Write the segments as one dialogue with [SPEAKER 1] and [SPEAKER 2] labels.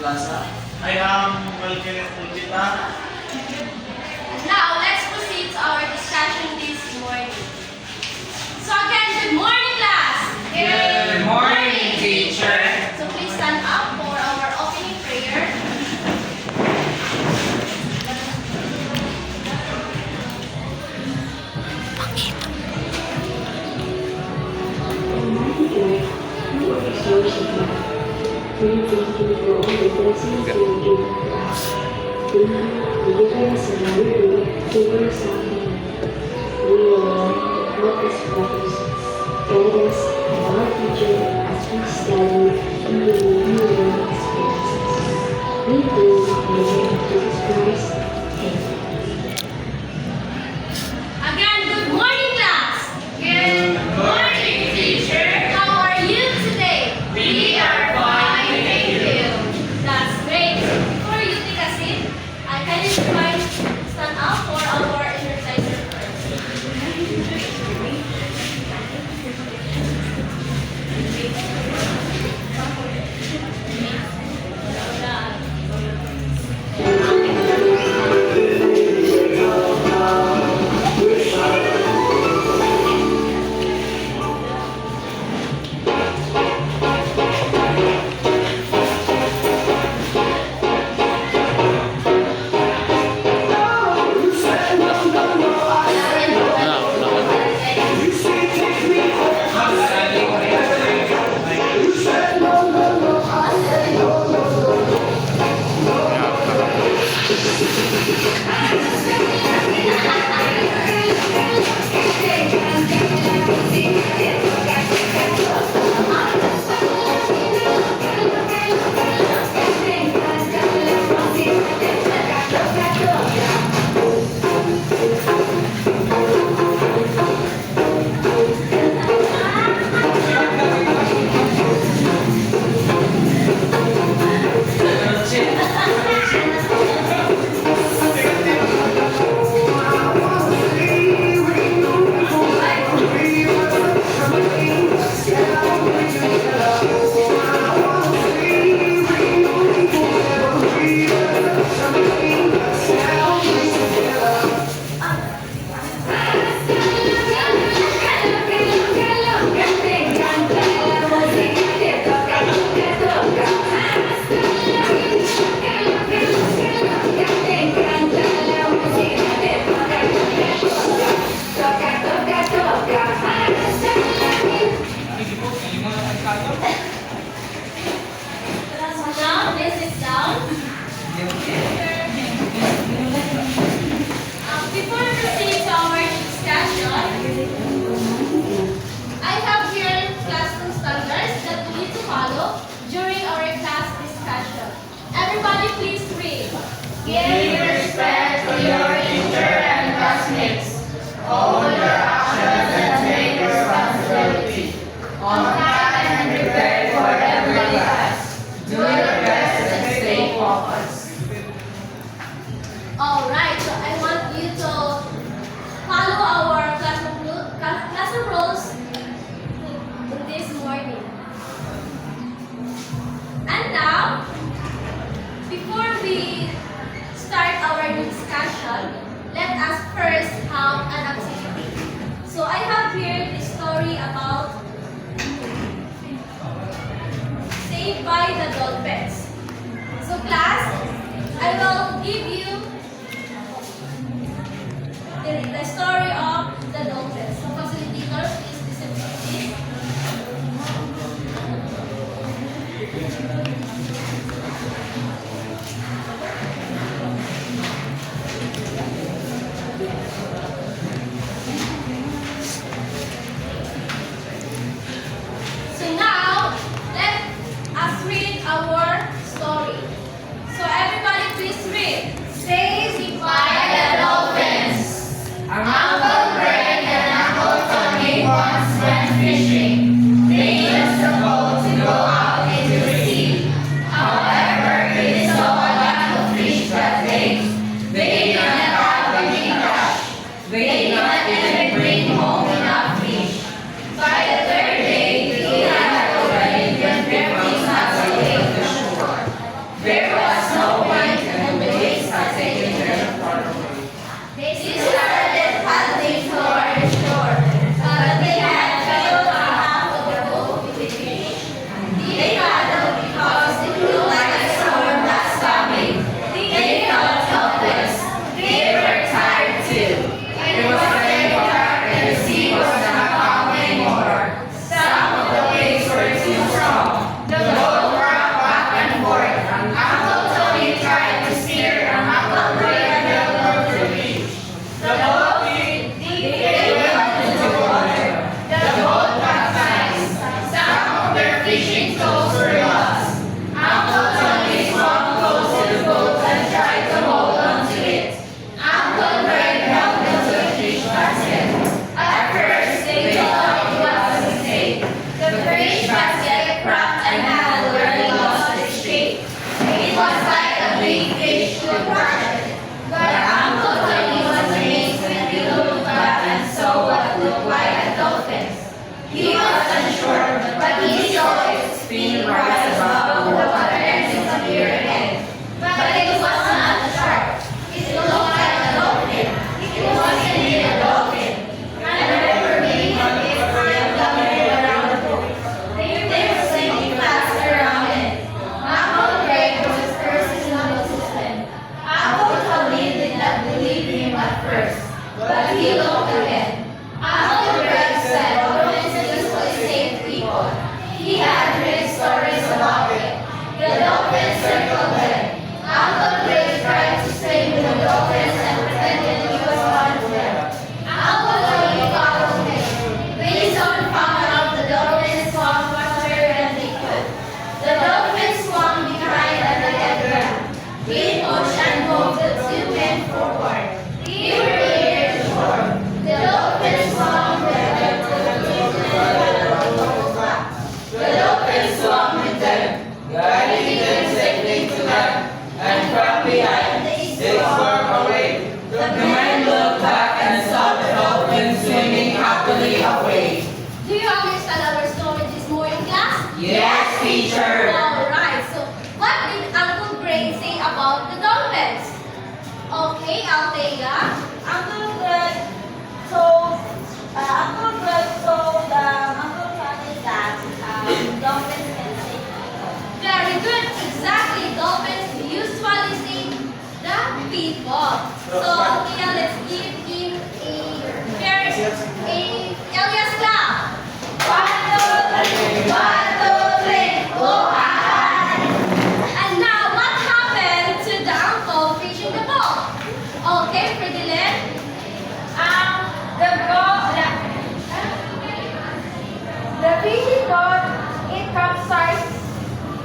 [SPEAKER 1] Plaza. I am Melchizedek Pulpita.
[SPEAKER 2] Now, let's proceed to our discussion this morning. So again, good morning, class!
[SPEAKER 1] Good morning, teacher.
[SPEAKER 2] So please stand up for our opening prayer.
[SPEAKER 3] Almighty God, you are the source of life. We thank you for all the blessings you are giving to us. Thank you, bigyan ka sa namin tulong sa amin. We will help us brothers, guide us and our future as we study in the new world experiences. We pray in the name of Jesus Christ. Amen.
[SPEAKER 2] Again, good morning, class!
[SPEAKER 1] Good morning, teacher.
[SPEAKER 2] How are you today?
[SPEAKER 1] We are fine, thank you.
[SPEAKER 2] That's great. Before you take a seat, I kindly invite stand up for our exerciser first. Now, this is down. Before we proceed to our discussion, I have here classroom standards that we need to follow during our class discussion. Everybody please read.
[SPEAKER 4] Give respect to your teacher and classmates. Own your actions and take responsibility. On time and prepare for every class. Do your best and stay focused.
[SPEAKER 2] Alright, so I want you to follow our classroom rules this morning. And now, before we start our discussion, let us first have an activity. So I have here the story about Saved by the Dolphins. So class, I will give you the story of the dolphins. So facilitator, please listen to this. So now, let us read our story. So everybody please read. Saved by the dolphins.
[SPEAKER 4] Uncle Greg and Uncle Tony once went fishing. They used the boat to go out into the sea. However, they saw a lot of fish that day. They did not have any cash. They did not even bring home enough fish. By the third day, they had already been 50 miles away from the shore. Very
[SPEAKER 2] looked ahead. Uncle Greg said dolphins usually save people. He had great stories about it. The dolphins circled them. Uncle Greg tried to stay with the dolphins and pretended he was one of them. Uncle Tony followed him. They soon found out the dolphins swam faster than they could. The dolphins swam behind and the head ran. He pushed and moved the two men forward. They were near the shore. The dolphins swam together to the two men rolled back. The dolphins swam with them, guiding them safely to land. And from behind, they swam away. The men looked back and saw the dolphins swimming happily away. Do you understand our story this morning, class?
[SPEAKER 1] Yes, teacher.
[SPEAKER 2] Alright, so what did Uncle Greg say about the dolphins? Okay, Althea.
[SPEAKER 5] Uncle Greg told Uncle Tony that dolphins can save people.
[SPEAKER 2] Very good, exactly. Dolphins usually save the people. So, Althea, let's give him a Elias clap. 1, 2, 3. 1, 2, 3. Go ahead. And now, what happened to the uncle fishing the boat? Okay, Ferdinand.
[SPEAKER 5] The fishing boat, it capsized,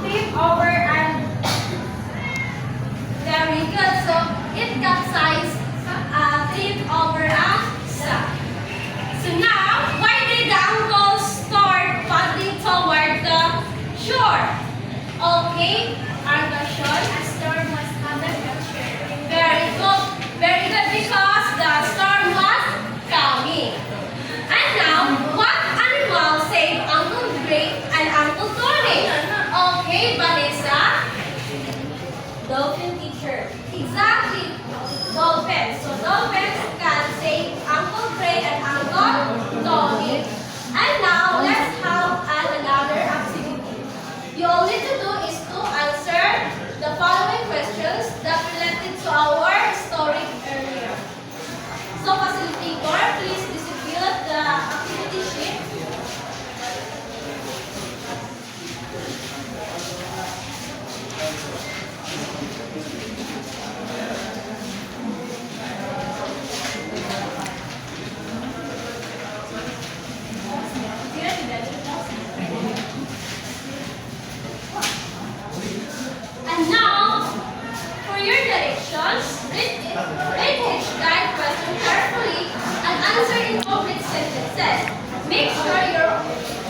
[SPEAKER 5] tipped over, and
[SPEAKER 2] Very good. So, it capsized, tipped over and sank. So now, why did the uncle start paddling toward the shore? Okay, our question. A storm was coming. Very good. Very good because the storm was coming. And now, what animal saved Uncle Greg and Uncle Tony? Okay, Vanessa.
[SPEAKER 5] dolphin teacher.
[SPEAKER 2] Exactly. Dolphins. So dolphins can save Uncle Greg and Uncle Tony. And now let's have another activity. You all need to do is to answer the following questions that related to our story earlier. So facilitator, please distribute the activity sheet. And now, for your directions, read each guide question carefully and answer in complete sentences. Make sure your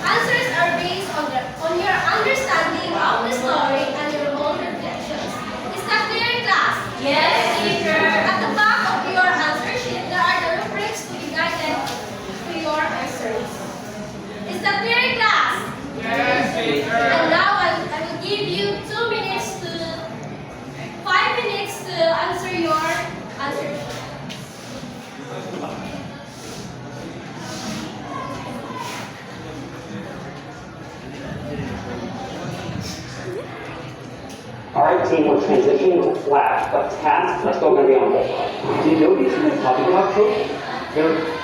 [SPEAKER 2] answers are based on your understanding of the story and your own reflections. Is that clear, class?
[SPEAKER 5] Yes, teacher.
[SPEAKER 2] At the back of your answer sheet, there are the rubrics to be guided to your answers. Is that clear, class?
[SPEAKER 1] Yes, teacher.
[SPEAKER 2] And now I will give you 2 minutes to 5 minutes to answer your answer.
[SPEAKER 6] Alright team, we're transitioning to Flash, but tasks are still going to be on hold. Do you know these new poppycock troops? They're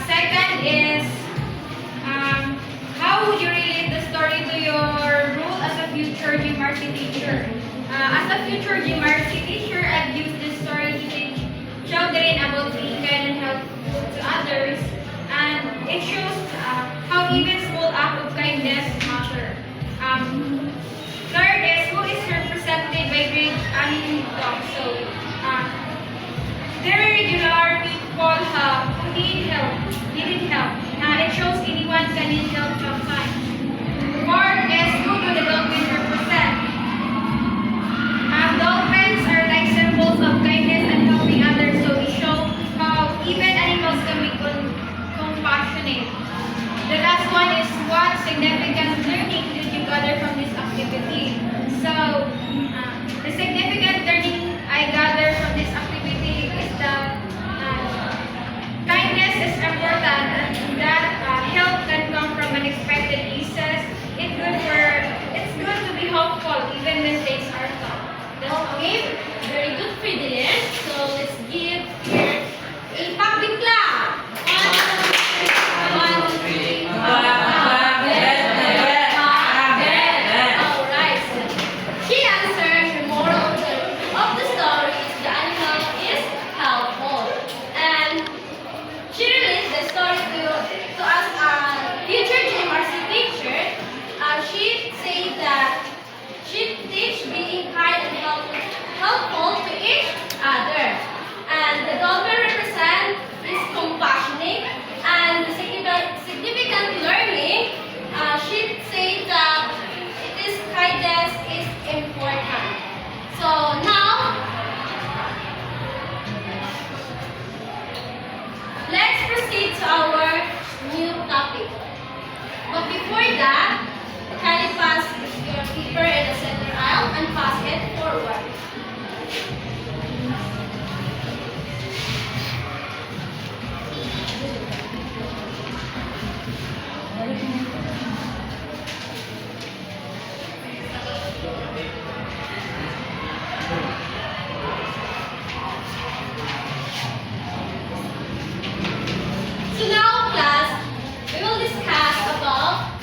[SPEAKER 4] Second is, how would you relate the story to your role as a future GMRC teacher? As a future GMRC teacher, I've used this story to teach children about being kind and helpful to others, and it shows how even small act of kindness matter. Third is, who is represented by great animal. So, very regular people who need help. It shows anyone can need help sometimes. Fourth is, who do the dolphins represent? Dolphins are like symbols of kindness and helping others, so we show how even animals can be compassionate. The last one is, what significant learning did you gather from this activity? So, the significant learning I gathered from this activity is that kindness is important and that help
[SPEAKER 2] the dolphin represent is compassionate and significant learning. She said that it is kindness is important. So now, let's proceed to our new topic. But before that, kindly pass your paper in the center aisle and pass it forward. So now, class, we will discuss about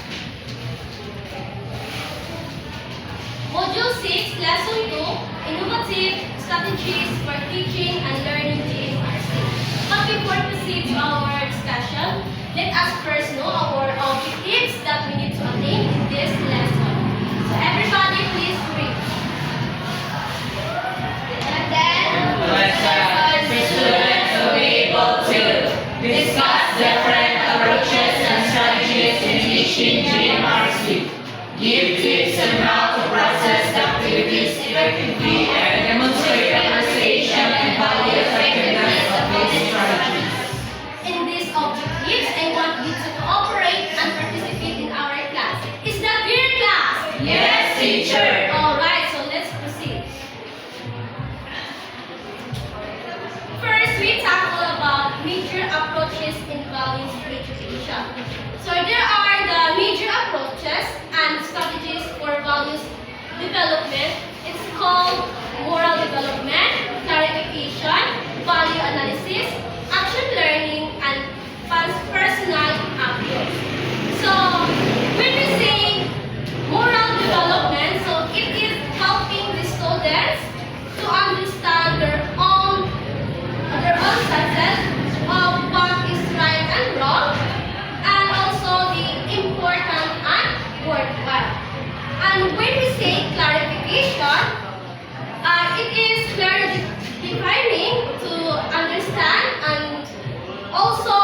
[SPEAKER 2] Module 6, Lesson 2, Innovative Strategies for Teaching and Learning GMRC. But before we proceed to our discussion, let us first know our objectives that we need to attain in this lesson. So everybody please read. And then,
[SPEAKER 1] Students will be able to discuss different approaches and strategies in teaching GMRC, give tips on how to process the activities effectively, and demonstrate appreciation and value effectiveness of these strategies.
[SPEAKER 2] in these objectives, I want you to cooperate and participate in our class. Is that your class?
[SPEAKER 1] Yes, teacher.
[SPEAKER 2] Alright, so let's proceed. First, we tackle about major approaches in values education. So there are the major approaches and strategies for values development. It's called moral development, clarification, value analysis, action learning, and personal approach. So when we say moral development, so it is helping the students to understand their own senses of what is right and wrong, and also the important and worthwhile. And when we say clarification, it is clearly defining to understand and also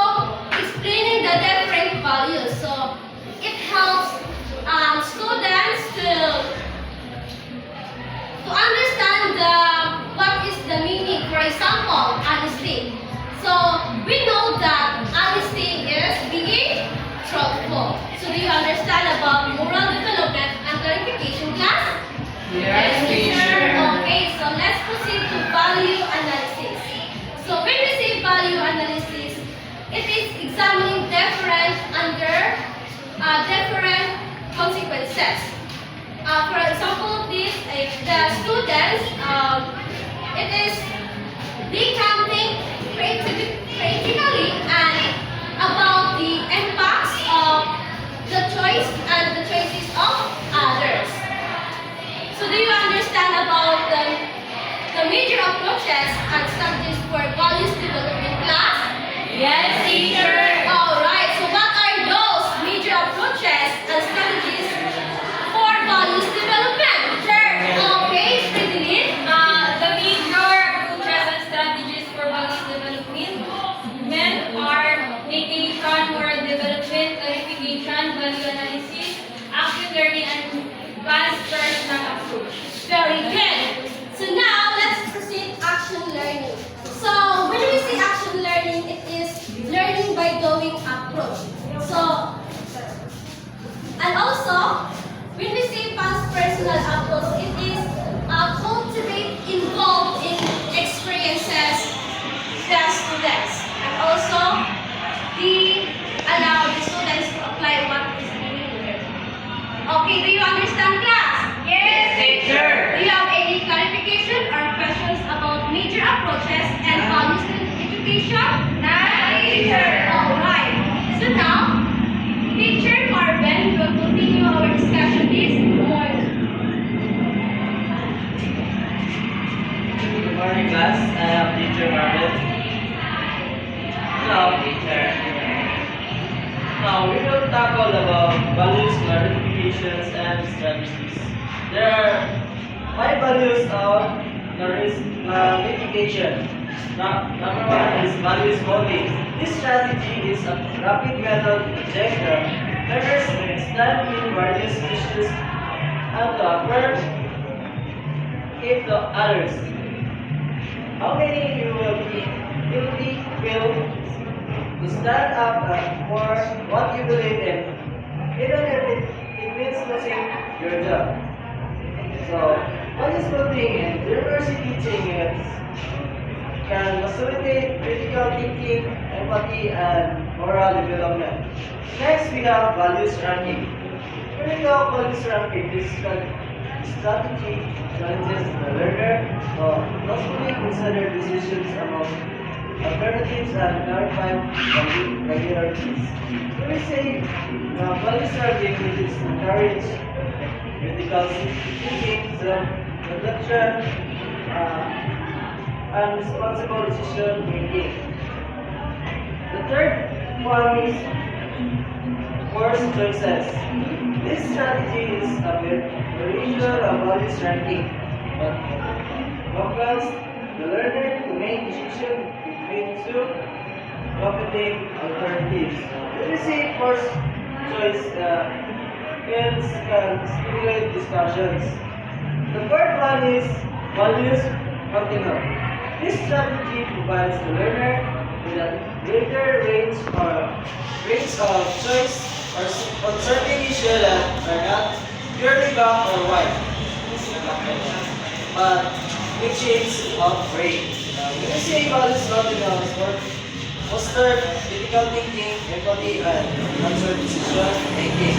[SPEAKER 2] explaining the different values. So it helps students to understand what is the meaning. For example, honesty. So we know that honesty is being truthful. So do you understand about moral development and clarification, class?
[SPEAKER 1] Yes, teacher.
[SPEAKER 2] Okay, so let's proceed to value analysis. So when we say value analysis, it is examining different consequences. For example, this the students, it is decanting critically and about the impacts of the choice and the choices of others. So do you understand about the major approaches and strategies for values development, class?
[SPEAKER 1] Yes, teacher.
[SPEAKER 2] Alright, so what are those major approaches and strategies for values development? Sure. Okay, Fridolin.
[SPEAKER 7] The major approaches and strategies for values development are meditation, moral development, clarification, value analysis, action learning, and advanced personal approach.
[SPEAKER 2] Very good. So now let's proceed action learning. So when we say action learning, it is learning by doing approach. So and also when we say past personal approach, it is cultivate involved in experiences the students, and also allow the students to apply what is being learned. Okay, do you understand, class?
[SPEAKER 1] Yes, teacher.
[SPEAKER 2] Do you have any clarification or questions about major approaches and values in education?
[SPEAKER 1] Nice, teacher.
[SPEAKER 2] Alright. So now, Teacher Marvin will continue our discussion this morning.
[SPEAKER 8] Good morning, class. I am Teacher Marvin. Now we will tackle about values, clarifications, and strategies. There are 5 values of clarification. Number one is values modeling. This strategy is a rapid method to check the learners stand in various issues and to affirm if the others. How many you will will to stand up for what you believe in, even if it means losing your job. So, values building and diversity teaching can facilitate critical thinking, empathy, and moral development. Next, we have values ranking. Critical values ranking. This strategy challenges the learner to thoughtfully consider decisions among alternatives and clarify priorities. So we say values ranking is encourage critical thinking, self-reflection, and responsible decision making. The third one is forced choices. This strategy is a variation of values ranking, but compels the learner to make decisions between two competing alternatives. When we say forced choice, can stimulate discussions. The fourth one is values continuum. This strategy provides the learner with a greater range of choice on certain issues that are not purely black or white, but with shades of gray. When we say values continuum, foster critical thinking, empathy, and answer decision making.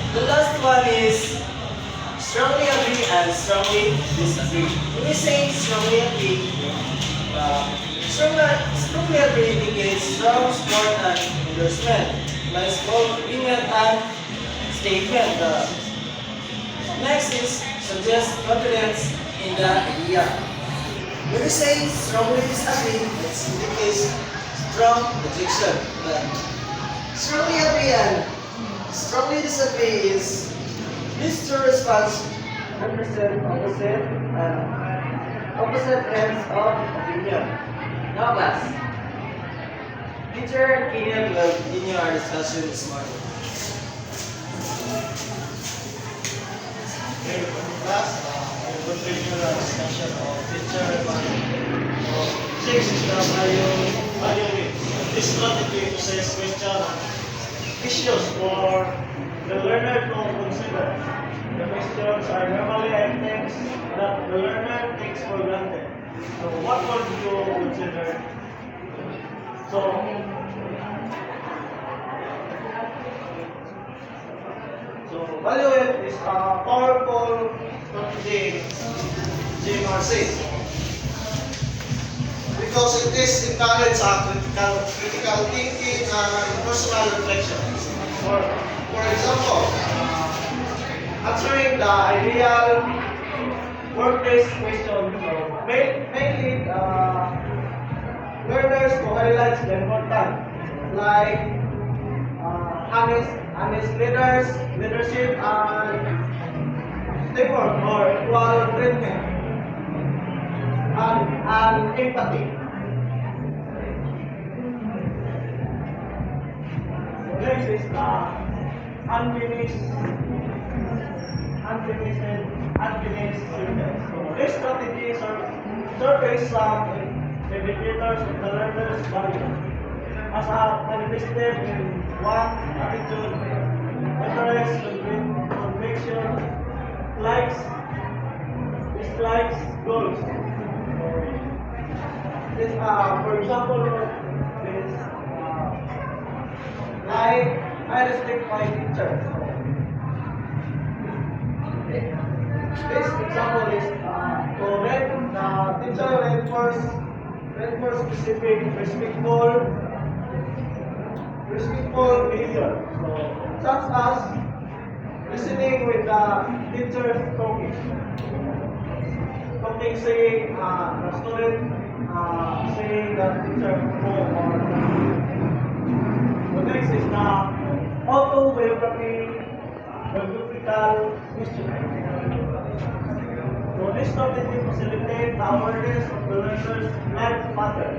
[SPEAKER 8] The last one is strongly agree and strongly disagree. When we say strongly agree, strongly agree indicates strong support and endorsement, like both opinion and statement. Next is suggest confidence in the idea. When we say strongly disagree, it indicates strong rejection. But strongly agree and strongly disagree is these two responses represent opposite ends of opinion. Now class, teacher Keenan will continue our discussion this morning.
[SPEAKER 9] Class, I will continue the discussion of teacher evaluation. So, 6 is the valuing. This strategy to say question and issues for the learner to consider. The questions are normally items that the learner takes for granted. So what would you consider? So value it is a powerful strategy, GMRC, because it is encourage critical thinking and personal reflection. For example, answering the ideal workplace question mainly learners to highlight the important, like honest leadership, and teamwork or equal treatment, and empathy. So next is unfinished surveys. So this strategy surveys some indicators of the learner's value as manifested in one attitude, interest, conviction, likes, dislikes, goals. This, for example, this I respect my teacher. This example is to the teacher reinforce specific respectful behavior. So, such as listening with the teacher talking, saying the student saying the teacher or. The next is the autobiographical questionnaire. So this strategy facilitates the awareness of the learner's life pattern.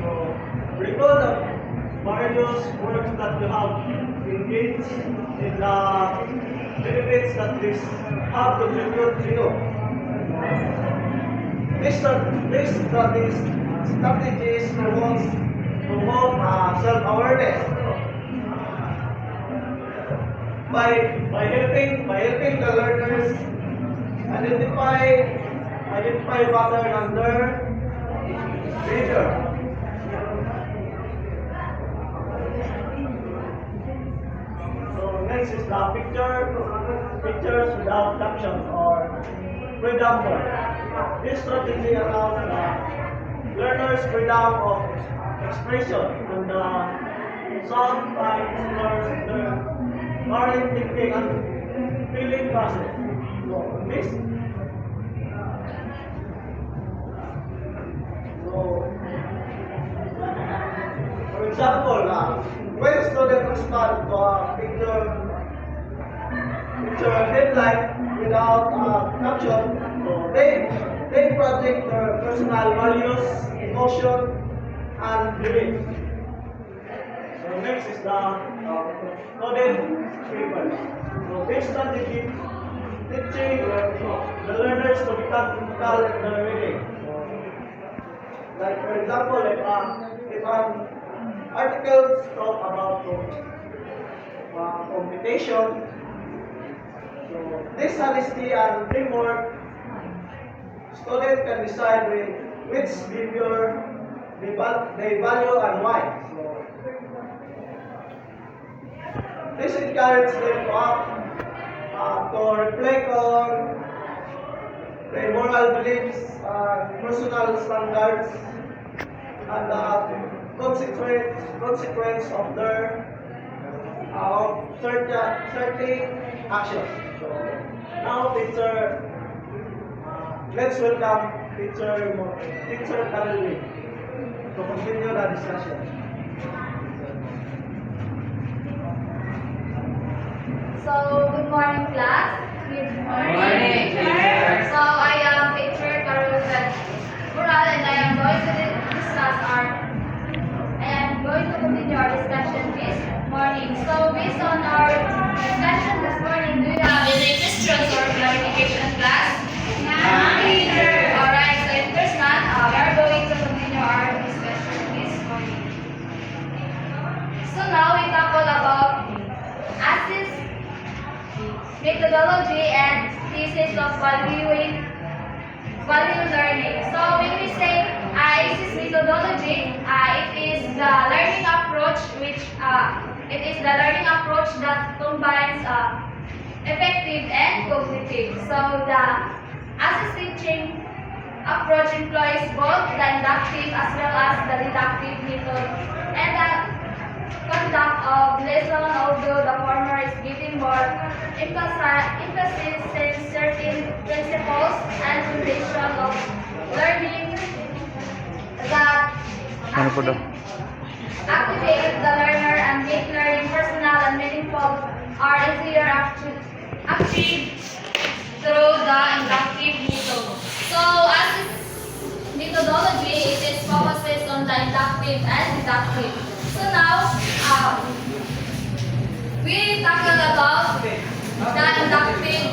[SPEAKER 9] So, recall the various works that you have engaged in the benefits that this have contributed to you. This strategies promote self-awareness by helping the learners identify pattern under behavior. So next is the pictures without caption or freedom board. This strategy allows the learners freedom of expression and sometimes the learning, thinking, and feeling process. So this. So, for example, when students respond to a picture headline without caption, so they project their personal values, emotion, and beliefs. So next is the coded papers. So this strategy teaching the learners to become critical in their reading. Like for example, if an article talk about computation, so this honesty and framework, students can decide which behavior they value and why. So, this encourages them to reflect on their moral beliefs, personal standards, and the consequence of their certain actions. So now, let's welcome teacher Carol Lee to continue the discussion.
[SPEAKER 5] So, good morning, class.
[SPEAKER 1] Good morning, teacher.
[SPEAKER 5] So, I am teacher Carol Moral, and I am going to continue our discussion this morning. So, based on our discussion this morning, do you have any questions or clarification, class? Alright, so in first one, we are going to continue our discussion this morning. So now we tackle about ASIS methodology and thesis of value learning. So when we say ASIS methodology, it is the learning approach that combines effective and cognitive. So the ASIS teaching approach employs both the inductive as well as the deductive method and the conduct of lesson, although the former is giving more emphasis in certain principles and foundation of learning that activate the learner and make learning personal and meaningful are easier achieved through the inductive method. So, as methodology, it focuses on the inductive and deductive. So now, we tackle about the inductive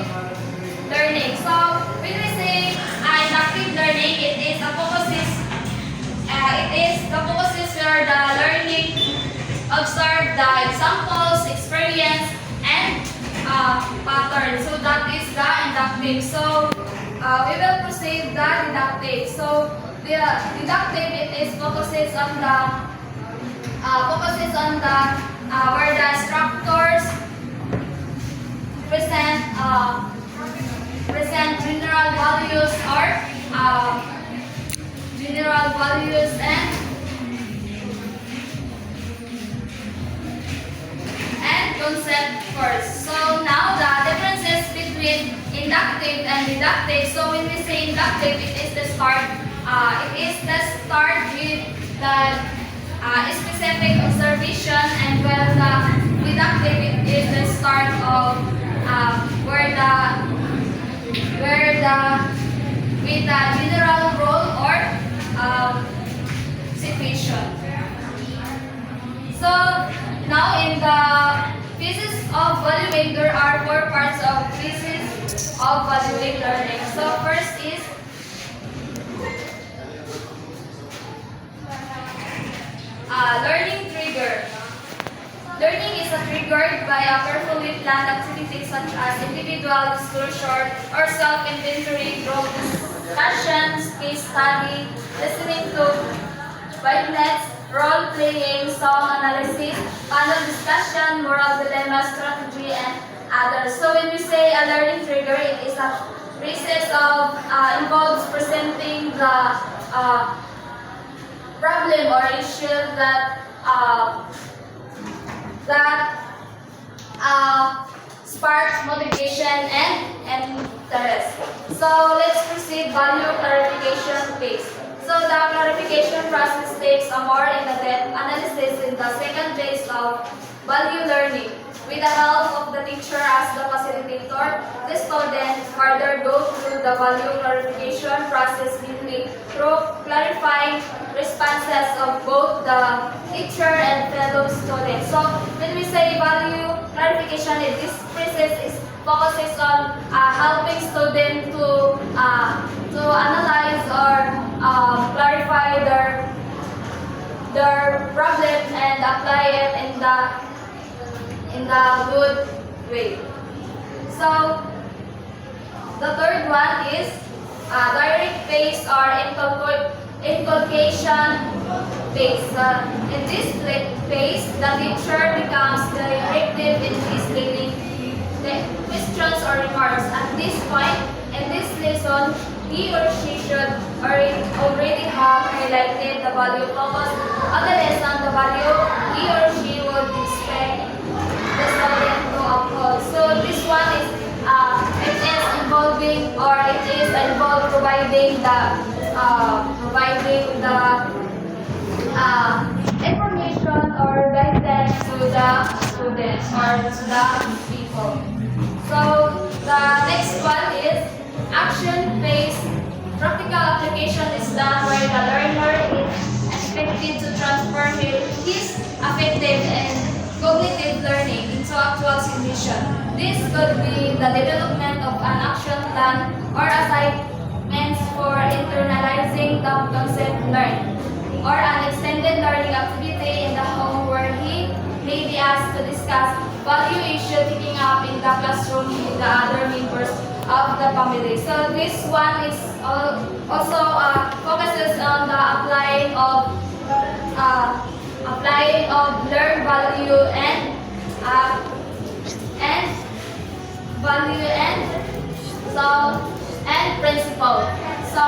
[SPEAKER 5] learning. So, when we say inductive learning, it is the focuses where the learning observe the examples, experience, and pattern. So that is the inductive. So we will proceed the deductive. So the deductive focuses on the where the structures present general values or and concept first. So now the differences between inductive and deductive. So when we say inductive, it is the start. It is the start with the specific observation, and while the deductive it is the start of where the with the general role or situation. So now in the phases of valuing, there are 4 parts of phases of valuing learning. So first is learning trigger. Learning is triggered by a carefully planned activity such as individual disclosure or self-inventory, group discussions, case study, listening to vignettes, role-playing, song analysis, panel discussion, moral dilemma, strategy, and others. So when we say a learning trigger, it is a process of involves presenting the problem or issue that sparks motivation and interest. So let's proceed value clarification phase. So the clarification process takes a more in-depth analysis in the second phase of value learning. With the help of the teacher as the facilitator, the students further go through the value clarification process mainly through clarifying responses of both the teacher and fellow students. So when we say value clarification, this process focuses on helping students to analyze or clarify their problem and apply it in the good way. So the third one is direct phase or inculcation phase. In this phase, the teacher becomes directive in his leading questions or remarks. At this point, in this lesson, he or she should already have highlighted the value focus of the lesson, the value he or she would expect the student to uphold. So this one is it is involving or it is involved providing the information or guidance to the students or to the people. So the next one is action phase. Practical application is done where the learner is expected to transfer his affective and cognitive learning into actual solution. This could be the development of an action plan or assignments for internalizing the concept learned, or an extended learning activity in the home where he may be asked to discuss value issue taking up in the classroom with the other members of the family. So this one is also focuses on the applying of learned value and principle. So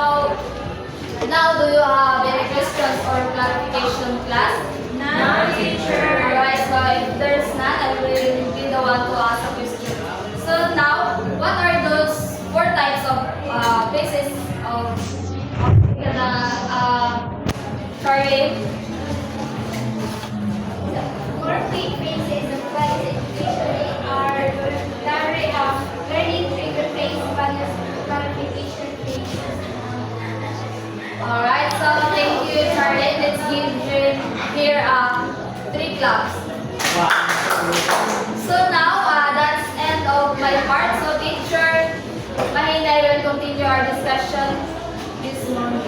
[SPEAKER 5] now, do you have any questions or clarification, class?
[SPEAKER 7] None, teacher.
[SPEAKER 5] Alright, so if there's none, I will be the one to ask a question. So now, what are those 4 types of phases of Charlie?
[SPEAKER 2] The 4 key phases of value education are learning trigger phase, value clarification phase.
[SPEAKER 5] Alright, so thank you, Charlie. Let's give here 3 claps. So now, that's end of my part. So teacher, Mahina will continue our discussion this morning.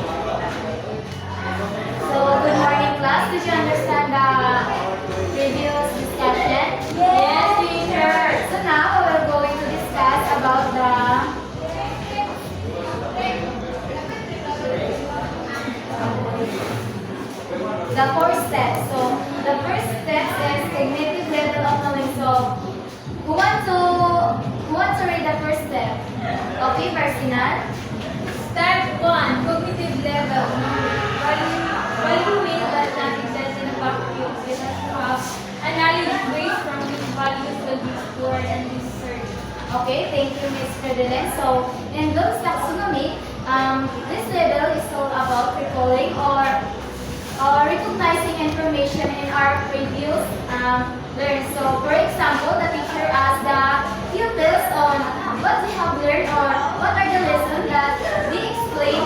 [SPEAKER 5] So good morning, class. Did you understand the previous discussion?
[SPEAKER 7] Yes, teacher.
[SPEAKER 5] So now we're going to discuss about the 4 steps. So the first step is cognitive level of knowing. So who wants to read the first step? Okay, personal.
[SPEAKER 7] Step 1, cognitive level. Valuing that nothing that's in a vacuum with a knowledge base from which values will be stored and researched.
[SPEAKER 2] Okay, thank you, Ms. Ferdinand. So in Bloom's taxonomy, this level is all about recalling or recognizing information in our previous learned. So for example, the teacher asks the pupils on what they have learned or what are the lessons that they explain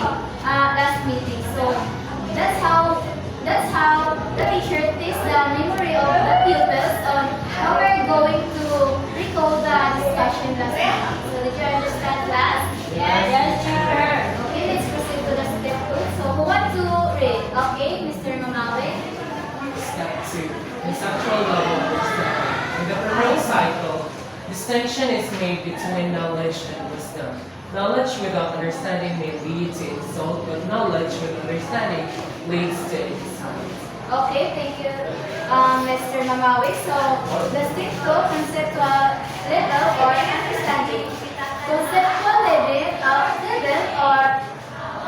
[SPEAKER 10] cycle, distinction is made between knowledge and wisdom. Knowledge without understanding may lead to insult, but knowledge with understanding leads to insight.
[SPEAKER 5] Okay, thank you, Mr. Mamawi. So, the simple conceptual level or understanding. Conceptual level or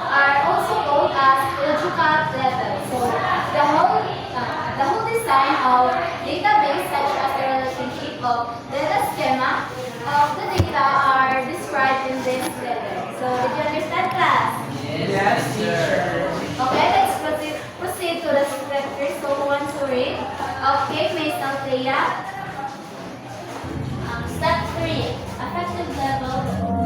[SPEAKER 5] are also called as logical level. So, the whole design of database such as the relationship of data schema of the data are described in this level. So, did you understand, class?
[SPEAKER 10] Yes, teacher.
[SPEAKER 5] Okay, let's proceed to the step 3. So, who wants to read? Okay, Miss Althea.
[SPEAKER 2] Step 3, affective level or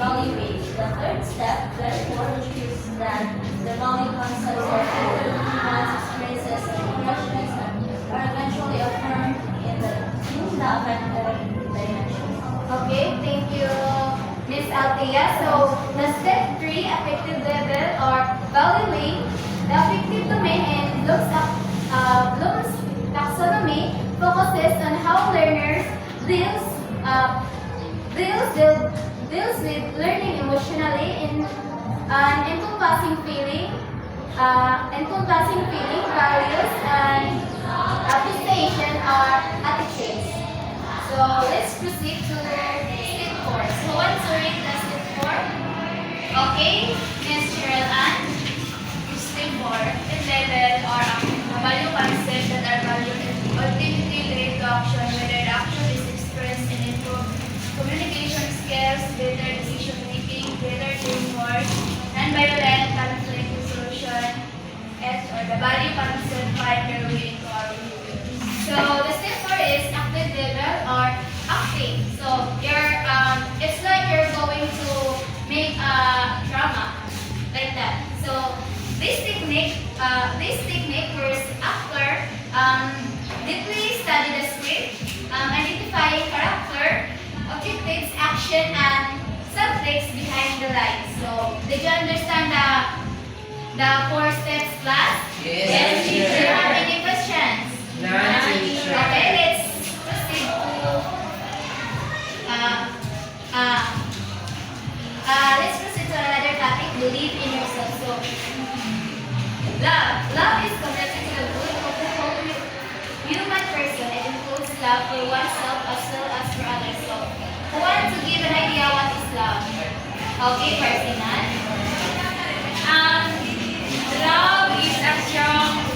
[SPEAKER 2] value weight. The third step, therefore, ensures that the value concepts or one's experiences and impressions are eventually affirmed in the affective dimension.
[SPEAKER 5] Okay, thank you, Miss Althea. So, the step 3, affective level or value weight. The affective domain in Bloom's taxonomy focuses on how learners deals with learning emotionally in an encompassing feeling, values, and appreciation or attitudes. So let's proceed to step 4. So what's the read the step 4? Okay, Ms. Cheryl Ann. Step 4. The level or value concept that are valued ultimately lead to action, whether the action is expressed in improved communication skills, better decision making, better teamwork, non-violent conflict resolution, or the value concept find their way into our behavior. So the step 4 is active level or acting. So it's like you're going to make a drama like that. So this technique where actor deeply study the script, identifying character, objectives, action, and subtext behind the lines. So, did you understand the 4 steps, class?
[SPEAKER 10] Yes, teacher.
[SPEAKER 5] Do you have any questions?
[SPEAKER 10] None, teacher.
[SPEAKER 5] Okay, let's proceed to another topic. Believe in yourself. So, love is connected to the good of the whole human person. It includes love for oneself as well as for others. So, who wants to give an idea what is love? Okay, Ferdinand.
[SPEAKER 7] Love is a strong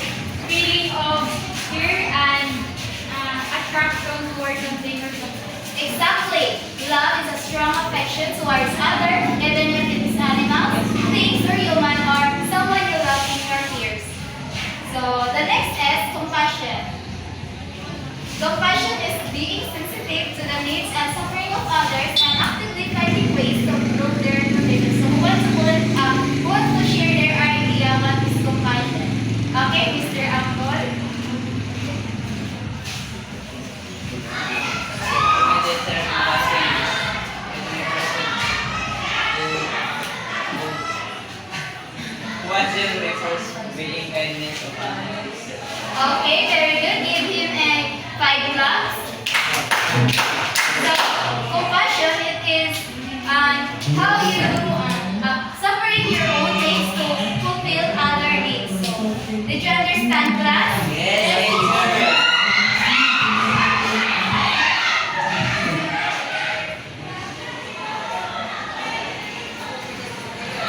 [SPEAKER 7] feeling of fear and attraction towards something or something.
[SPEAKER 5] Exactly. Love is a strong affection towards other, even if it is animals, things, or human, or someone you love in your peers. So, the next is compassion. Compassion is being sensitive to the needs and suffering of others and actively finding ways to improve their condition. So, who wants to share their idea what is compassion? Okay, Mr. Angkol.
[SPEAKER 11] Compassion refers to being kindness of others.
[SPEAKER 5] Okay, very good. Give him a 5 claps. So, compassion, it is how you do suffering your own needs to fulfill other needs. So, did you understand, class?
[SPEAKER 11] Yes, teacher.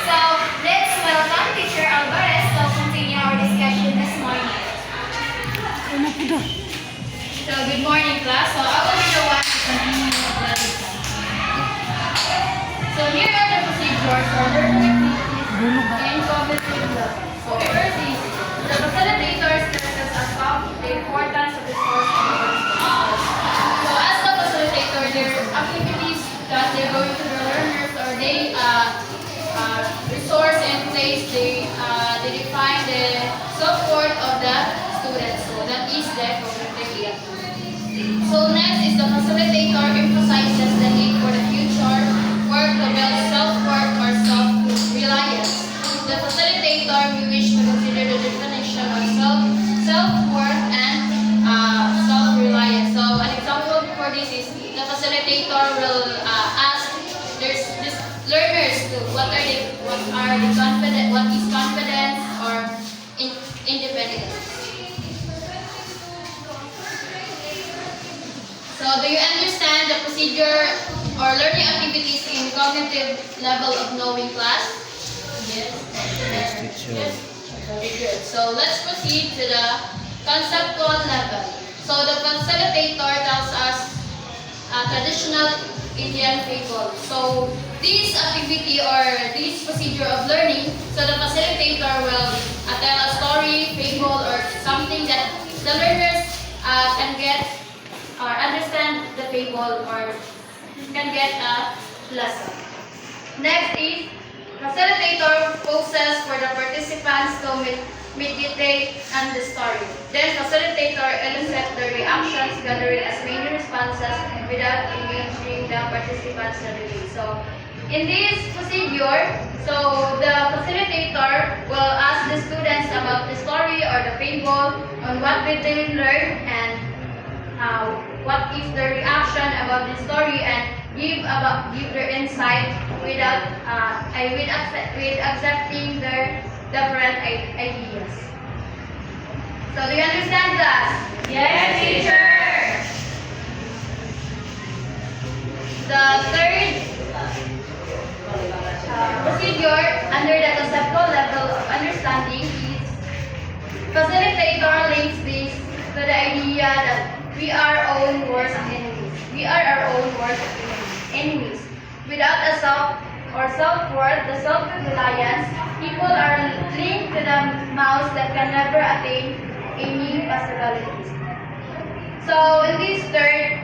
[SPEAKER 5] So, let's welcome Teacher Alvarez to continue our discussion this morning. So, good morning, class. So, I will be the one to continue the lesson. So, here are the procedures for verbal activities and cognitive learning. So, first is the facilitator stresses the importance of the source of the learning. So, as the facilitator, their activities that they're going to the learners or they resource and place, they define the self-worth of the students. So, that is the cognitive activity. So next is the facilitator emphasizes the need for the future work to build self-worth or self-reliance. The facilitator may wish to consider the definition of self-worth and self-reliance. So an example for this
[SPEAKER 2] facilitator will ask this learners to what is confidence or independence. So do you understand the procedure or learning activities in cognitive level of knowing class? Yes. Yes. Very good. So let's proceed to the conceptual level. So the facilitator tells us traditional Indian fable. So this activity or this procedure of learning, so the facilitator will tell a story, fable, or something that the learners can get or understand the fable or can get a lesson. Next is facilitator poses for the participants to meditate on the story. Then facilitator elicits the reactions gathering as many responses without engaging the participants in the debate. So in this procedure, so the facilitator will ask the students about the story or the fable, on what did they learn and what is the reaction about the story, and give their insight without with accepting their different ideas. So do you understand that?
[SPEAKER 4] Yes, teacher.
[SPEAKER 2] The third procedure under the conceptual level of understanding is facilitator links this to the idea that we are our own worst enemies. We are our own worst enemies. Without a self-worth, the self-reliance, people are linked to the mouse that can never attain any possibilities. So in this third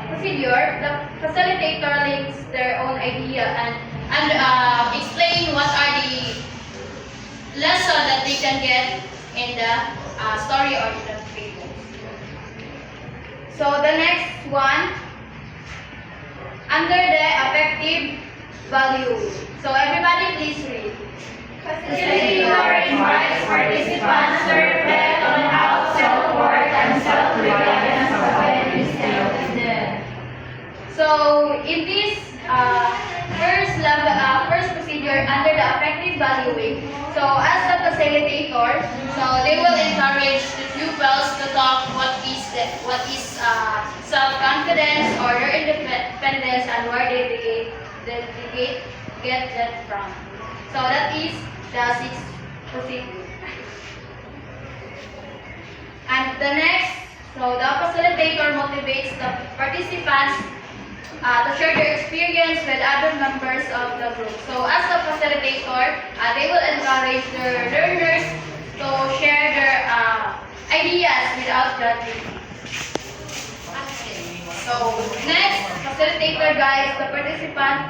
[SPEAKER 2] procedure, the facilitator links their own idea and explain what are the lessons that they can get in the story or the fable. So the next one, under the affective value. So everybody please read.
[SPEAKER 4] Facilitator invites participants to reflect on how self-worth and self-reliance affect this state.
[SPEAKER 2] So in this first procedure under the affective valuing, so as the facilitator, so they will encourage the pupils to talk what is self-confidence or their independence and where they get that from. So that is the sixth procedure. And the next, so the facilitator motivates the participants to share their experience with other members of the group. So as a facilitator, they will encourage their learners to share their ideas without judging. So next, facilitator guides the participant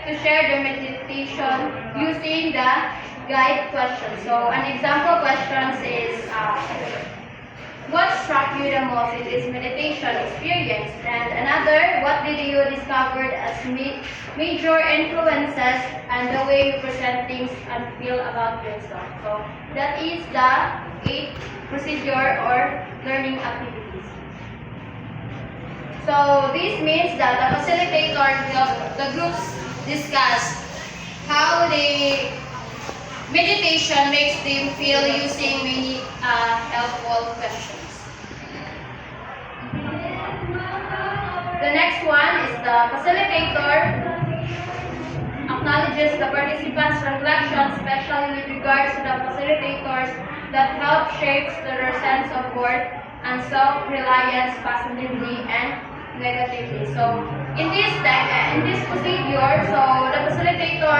[SPEAKER 2] to share their meditation using the guide questions. So an example questions is what struck you the most in this meditation experience? And another, what did you discover as major influences and the way you present things and feel about yourself? So that is the 8th procedure or learning activities. So this means that the facilitator, the groups discuss how the meditation makes them feel using many helpful questions. The next one is the facilitator acknowledges the participants' reflections, especially with regards to the facilitators that help shapes their sense of worth and self-reliance positively and negatively. So in this procedure, so the facilitator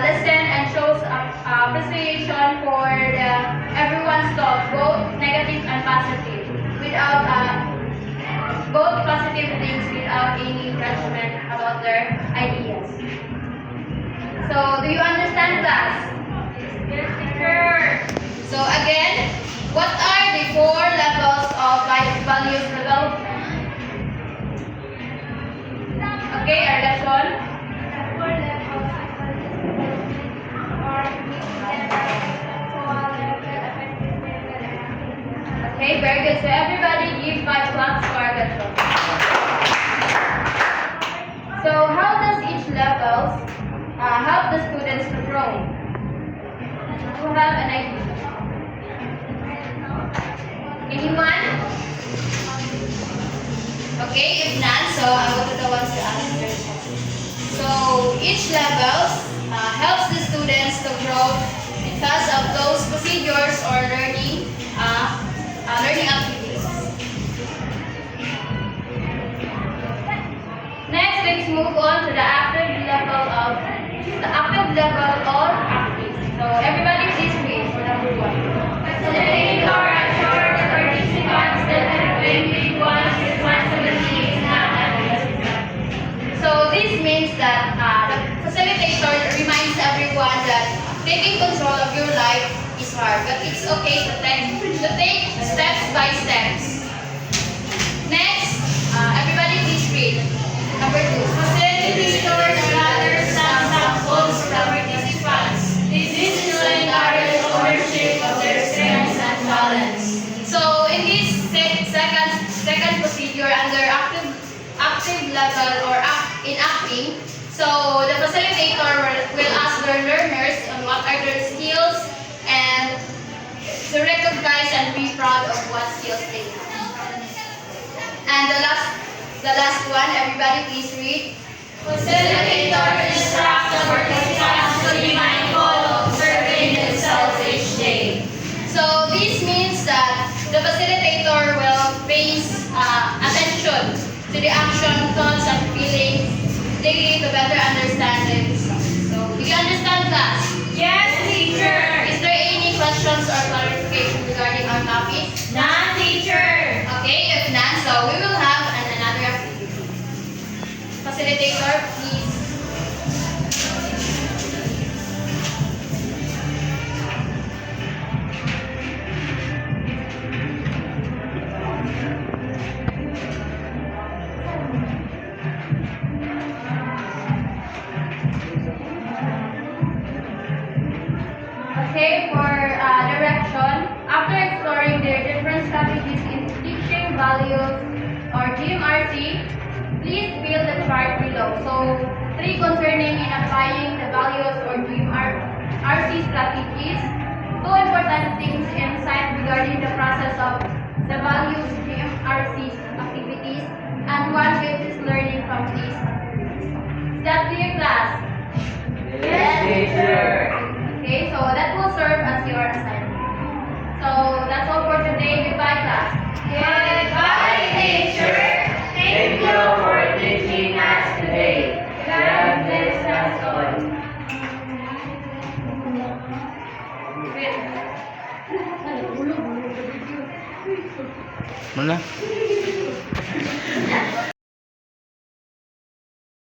[SPEAKER 2] listen and shows appreciation for everyone's thoughts, both negative and positive, without both positive things without any judgment about their ideas. So do you understand class?
[SPEAKER 4] Yes, teacher.
[SPEAKER 2] So again, what are the 4 levels of values development? Okay, our lesson. Okay, very good. So everybody give 5 claps for our lesson.
[SPEAKER 5] levels help the students to grow. To have an idea. Anyone? Okay, if none, so I will be the ones to answer. So each levels helps the students to grow because of those procedures or learning activities. Next, let's move on to the active level or active. So everybody please read for number 1. Facilitator assures the participants that everyone's responsibility is not unnecessary. So this means that the facilitator reminds everyone that taking control of your life is hard, but it's okay to take steps by steps. Next, everybody please read. Number 2. Facilitator gathers some samples from participants. This is to encourage ownership of their strengths and talents. So in this second procedure under active level or in acting, so the facilitator will ask their learners on what are their skills and to recognize and be proud of what skills they have. And the last one, everybody please read. Facilitator instructs the participants to be mindful of observing themselves each day. So this means that the facilitator will pay attention to the action, thoughts, and feelings daily to better understand themselves. So, do you understand class?
[SPEAKER 7] Yes, teacher.
[SPEAKER 5] Is there any questions or clarification regarding our topic?
[SPEAKER 7] None, teacher.
[SPEAKER 5] Okay, if none, so we will have another activity. Facilitator, please. Okay, for direction, after exploring their different strategies in teaching values or GMRC, please fill the chart below. So, 3 concerning in applying the values or GMRC strategies, 2 important things insight regarding the process of the values GMRC activities, and 1 basis learning from these activities. Is that clear, class?
[SPEAKER 11] Yes, teacher.
[SPEAKER 5] Okay, so that will serve as your assignment. So that's all for today. Goodbye, class.
[SPEAKER 7] Goodbye, teacher.
[SPEAKER 11] Thank you for teaching us today. God bless us all.
[SPEAKER 5] Wait.
[SPEAKER 11] Mana?